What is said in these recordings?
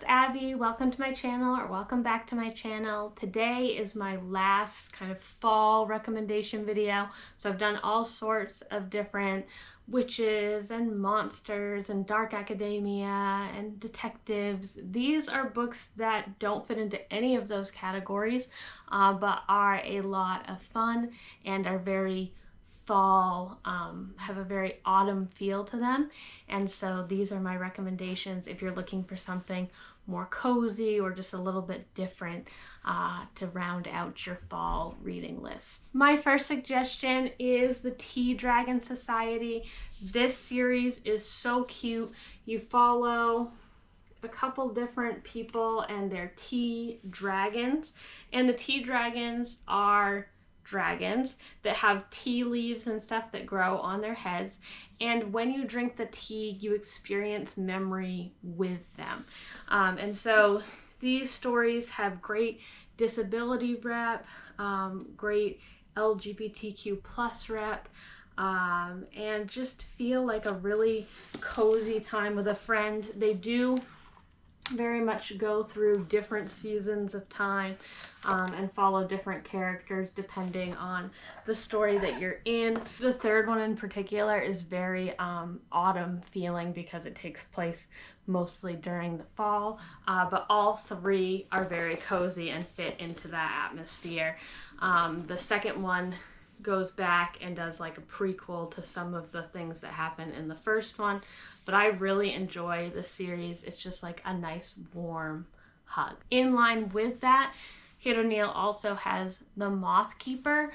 it's Abby. Welcome to my channel, or welcome back to my channel. Today is my last kind of fall recommendation video. So I've done all sorts of different witches and monsters and dark academia and detectives. These are books that don't fit into any of those categories, but are a lot of fun and are very fall, have a very autumn feel to them. And so these are my recommendations if you're looking for something more cozy or just a little bit different to round out your fall reading list. My first suggestion is the Tea Dragon Society. This series is so cute. You follow a couple different people and their tea dragons, and the tea dragons are dragons that have tea leaves and stuff that grow on their heads, and when you drink the tea you experience memory with them. And so these stories have great disability rep, great LGBTQ plus rep, and just feel like a really cozy time with a friend. They do very much go through different seasons of time and follow different characters depending on the story that you're in. The third one in particular is very autumn feeling because it takes place mostly during the fall, but all three are very cozy and fit into that atmosphere. The second one goes back and does like a prequel to some of the things that happen in the first one, but I really enjoy the series. It's just like a nice warm hug. In line with that, Kate O'Neill also has The Moth Keeper,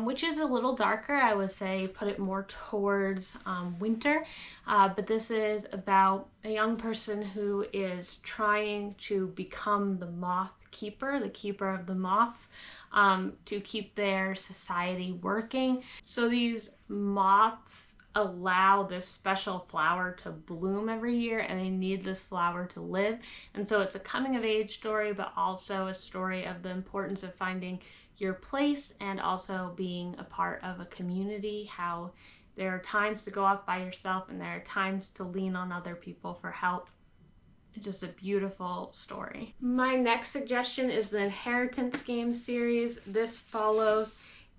which is a little darker. I would say put it more towards winter, but this is about a young person who is trying to become the moth keeper, the keeper of the moths, to keep their society working. So these moths allow this special flower to bloom every year, and they need this flower to live. And so it's a coming of age story, but also a story of the importance of finding your place and also being a part of a community, how there are times to go off by yourself and there are times to lean on other people for help. Just a beautiful story. My next suggestion is the Inheritance Game series. This follows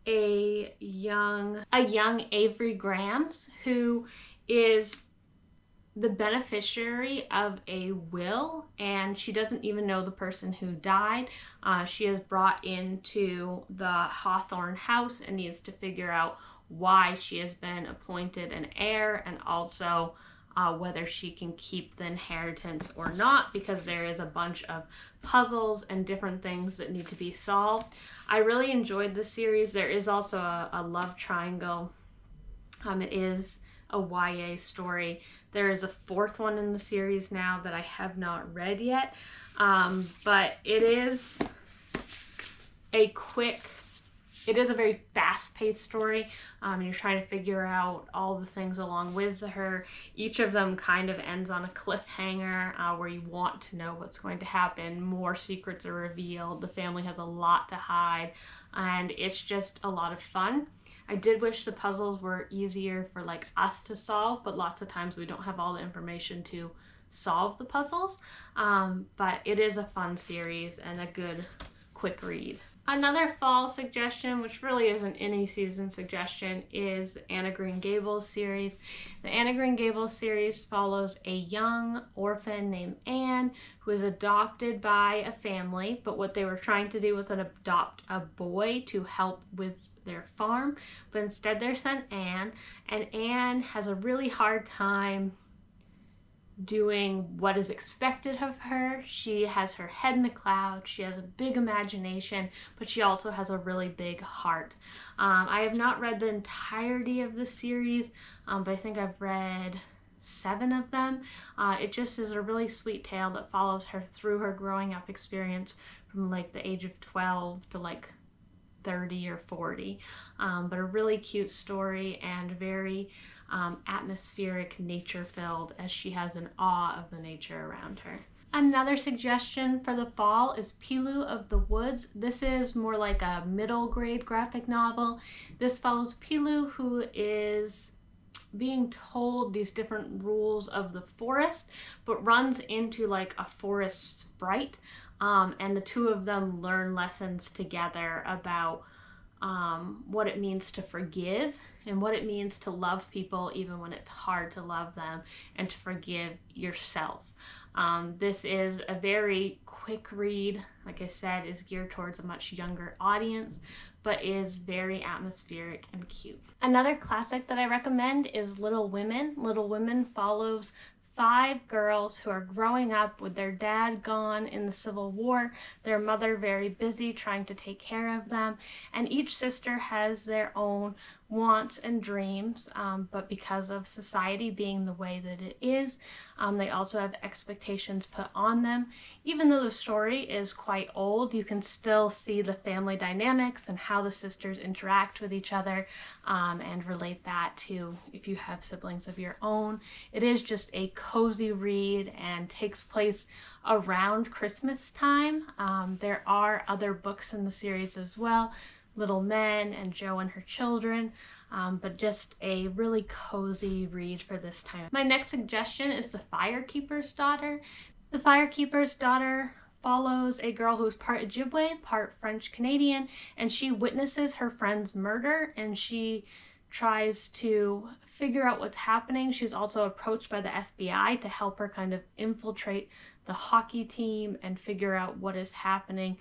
a young Avery Grams who is the beneficiary of a will, and she doesn't even know the person who died. She is brought into the Hawthorne house and needs to figure out why she has been appointed an heir, and also whether she can keep the inheritance or not, because there is a bunch of puzzles and different things that need to be solved. I really enjoyed the series. There is also a love triangle. It is a YA story. There is a fourth one in the series now that I have not read yet, but it is a very fast-paced story. You're trying to figure out all the things along with her. Each of them kind of ends on a cliffhanger where you want to know what's going to happen. More secrets are revealed. The family has a lot to hide, and it's just a lot of fun. I did wish the puzzles were easier for like us to solve, but lots of times we don't have all the information to solve the puzzles. But it is a fun series and a good quick read. Another fall suggestion, which really isn't any season suggestion, is the Anne of Green Gables series. The Anne of Green Gables series follows a young orphan named Anne who is adopted by a family, but what they were trying to do was adopt a boy to help with their farm, but instead they're sent Anne, and Anne has a really hard time doing what is expected of her. She has her head in the clouds, she has a big imagination, but she also has a really big heart. I have not read the entirety of the series, but I think I've read 7 of them. It just is a really sweet tale that follows her through her growing up experience from like the age of 12 to like 30 or 40, but a really cute story and very atmospheric, nature-filled, as she has an awe of the nature around her. Another suggestion for the fall is Pilu of the Woods. This is more like a middle grade graphic novel. This follows Pilu, who is being told these different rules of the forest, but runs into like a forest sprite. And the two of them learn lessons together about what it means to forgive and what it means to love people even when it's hard to love them, and to forgive yourself. This is a very quick read, like I said, is geared towards a much younger audience, but is very atmospheric and cute. Another classic that I recommend is Little Women. Little Women follows 5 girls who are growing up with their dad gone in the Civil War, their mother very busy trying to take care of them, and each sister has their own wants and dreams, but because of society being the way that it is, they also have expectations put on them. Even though the story is quite old, you can still see the family dynamics and how the sisters interact with each other, and relate that to if you have siblings of your own. It is just a cozy read and takes place around Christmas time. There are other books in the series as well, Little Men and Jo and Her Children, but just a really cozy read for this time. My next suggestion is The Firekeeper's Daughter. The Firekeeper's Daughter follows a girl who's part Ojibwe, part French Canadian, and she witnesses her friend's murder, and she tries to figure out what's happening. She's also approached by the FBI to help her kind of infiltrate the hockey team and figure out what is happening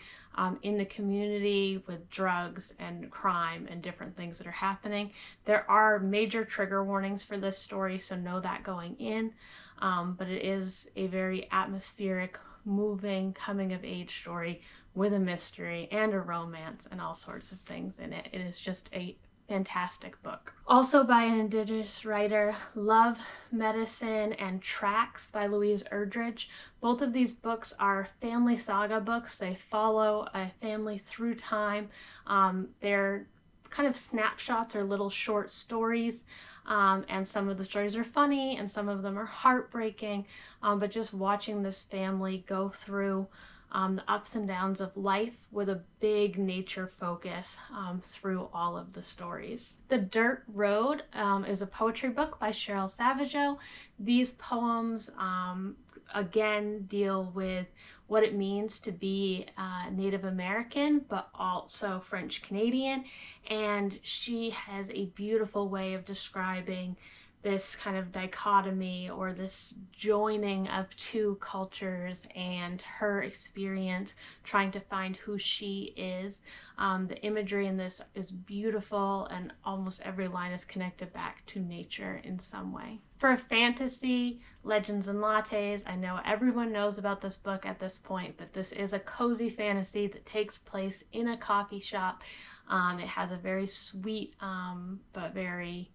in the community with drugs and crime and different things that are happening. There are major trigger warnings for this story, so know that going in, but it is a very atmospheric, moving coming-of-age story with a mystery and a romance and all sorts of things in it. It is just a fantastic book. Also by an Indigenous writer, Love, Medicine, and Tracks by Louise Erdrich. Both of these books are family saga books. They follow a family through time. They're kind of snapshots or little short stories, and some of the stories are funny and some of them are heartbreaking, but just watching this family go through the ups and downs of life with a big nature focus through all of the stories. The Dirt Road is a poetry book by Cheryl Savageau. These poems again deal with what it means to be Native American, but also French Canadian, and she has a beautiful way of describing this kind of dichotomy or this joining of two cultures and her experience trying to find who she is. The imagery in this is beautiful, and almost every line is connected back to nature in some way. For fantasy, Legends and Lattes, I know everyone knows about this book at this point, but this is a cozy fantasy that takes place in a coffee shop. It has a very sweet but very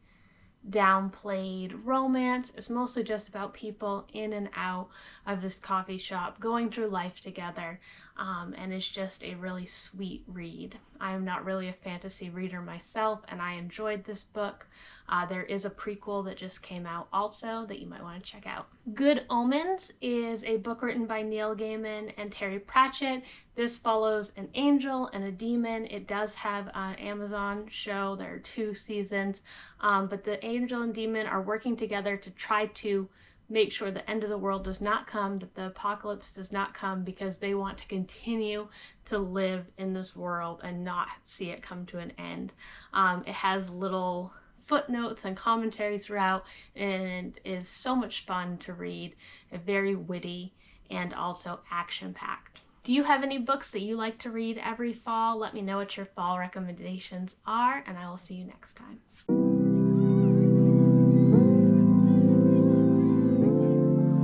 downplayed romance. It's mostly just about people in and out of this coffee shop going through life together, and it's just a really sweet read. I am not really a fantasy reader myself, and I enjoyed this book. There is a prequel that just came out also that you might want to check out. Good Omens is a book written by Neil Gaiman and Terry Pratchett. This follows an angel and a demon. It does have an Amazon show. There are 2 seasons, but the angel and demon are working together to try to make sure the end of the world does not come, that the apocalypse does not come, because they want to continue to live in this world and not see it come to an end. It has little footnotes and commentary throughout, and is so much fun to read, very witty and also action-packed. Do you have any books that you like to read every fall? Let me know what your fall recommendations are, and I will see you next time.